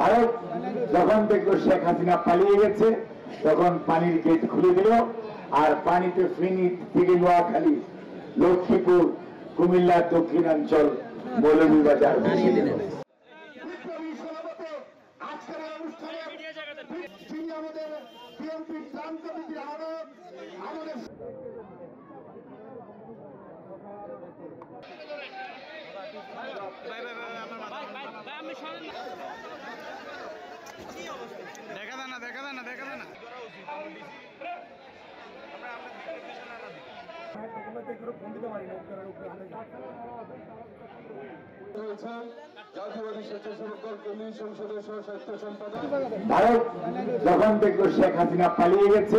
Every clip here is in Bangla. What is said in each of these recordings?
ভারত যখন দেখলো শেখ হাসিনা পালিয়ে গেছে তখন পানির গেট খুলে দিল, আর পানিতে ফেনী থেকে নোয়াখালী, লক্ষ্মীপুর, কুমিল্লার দক্ষিণাঞ্চল, মৌলভীবাজার ভেসে দিল। ভারত যখন দেখলো শেখ হাসিনা পালিয়ে গেছে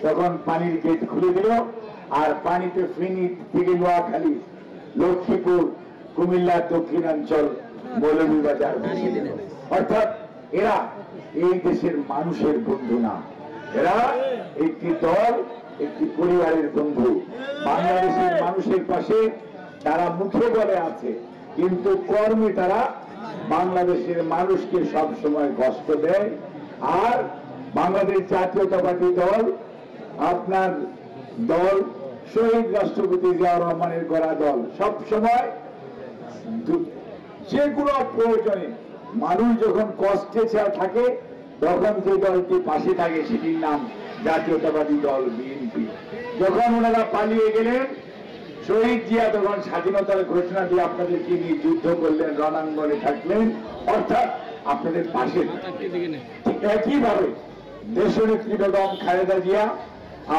তখন পানির গেট খুলে দিল, আর পানিতে ফেনী থেকে নোয়াখালী, লক্ষ্মীপুর, কুমিল্লার দক্ষিণাঞ্চল, মৌলভীবাজার ভেসে দিল। অর্থাৎ এরা এই দেশের মানুষের বন্ধু না, এরা একটি দল, একটি পরিবারের বন্ধু। বাংলাদেশের মানুষের পাশে তারা মুখে বলে আছে, কিন্তু কর্মে তারা বাংলাদেশের মানুষকে সব সময় কষ্ট দেয়। আর বাংলাদেশ জাতীয়তাবাদী দল, আপনার দল, শহীদ রাষ্ট্রপতি জিয়াউর রহমানের গড়া দল, সব সময় যেগুলো প্রয়োজনে মানুষ যখন কষ্টে থাকে তখন যে দলটি পাশে থাকে সেটির নাম জাতীয়তাবাদী দল বিএনপি। যখন ওনারা পালিয়ে গেলেন, শহীদ জিয়া তখন স্বাধীনতার ঘোষণা দিয়ে আপনাদেরকে নিয়ে যুদ্ধ করলেন, রণাঙ্গনে থাকলেন, অর্থাৎ আপনাদের পাশে। ঠিক একইভাবে দেশনেত্রী বেগম খালেদা জিয়া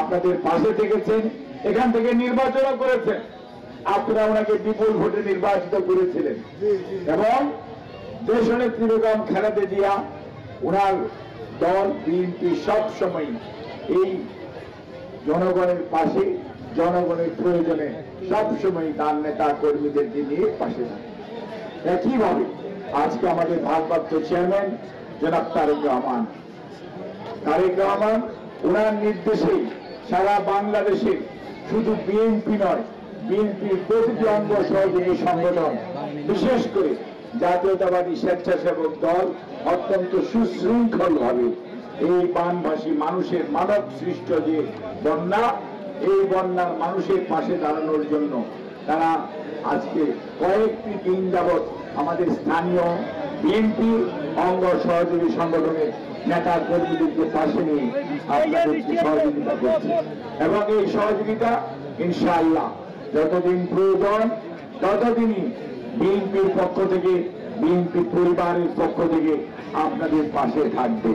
আপনাদের পাশে থেকেছেন, এখান থেকে নির্বাচনও করেছেন, আপনারা ওনাকে বিপুল ভোটে নির্বাচিত করেছিলেন। এবং দেশনেত্রী বেগম খালেদা জিয়া, ওনার দল বিএনপি সব সময় এই জনগণের পাশে, জনগণের প্রয়োজনে সবসময় তার নেতা কর্মীদেরকে নিয়ে পাশে থাকে। একইভাবে আজকে আমাদের ভারপ্রাপ্ত চেয়ারম্যান জনাব তারেক রহমান, ওনার নির্দেশেই সারা বাংলাদেশে শুধু বিএনপি নয়, বিএনপির প্রতিটি অঙ্গ সহযোগী সংগঠন, বিশেষ করে জাতীয়তাবাদী স্বেচ্ছাসেবক দল অত্যন্ত সুশৃঙ্খল ভাবে এই বানভাসী মানুষের মানব সৃষ্ট যে বন্যা, এই বন্যার মানুষের পাশে দাঁড়ানোর জন্য তারা আজকে কয়েকটি দিন যাবৎ আমাদের স্থানীয় বিএনপি অঙ্গ সহযোগী সংগঠনের নেতা কর্মীদেরকে পাশে নিয়ে আপনাদেরকে সহযোগিতা করছে। এবং এই সহযোগিতা ইনশাআল্লাহ যতদিন প্রয়োজন ততদিনই বিএনপির পক্ষ থেকে, বিএনপি পরিবারের পক্ষ থেকে আপনাদের পাশে থাকবে।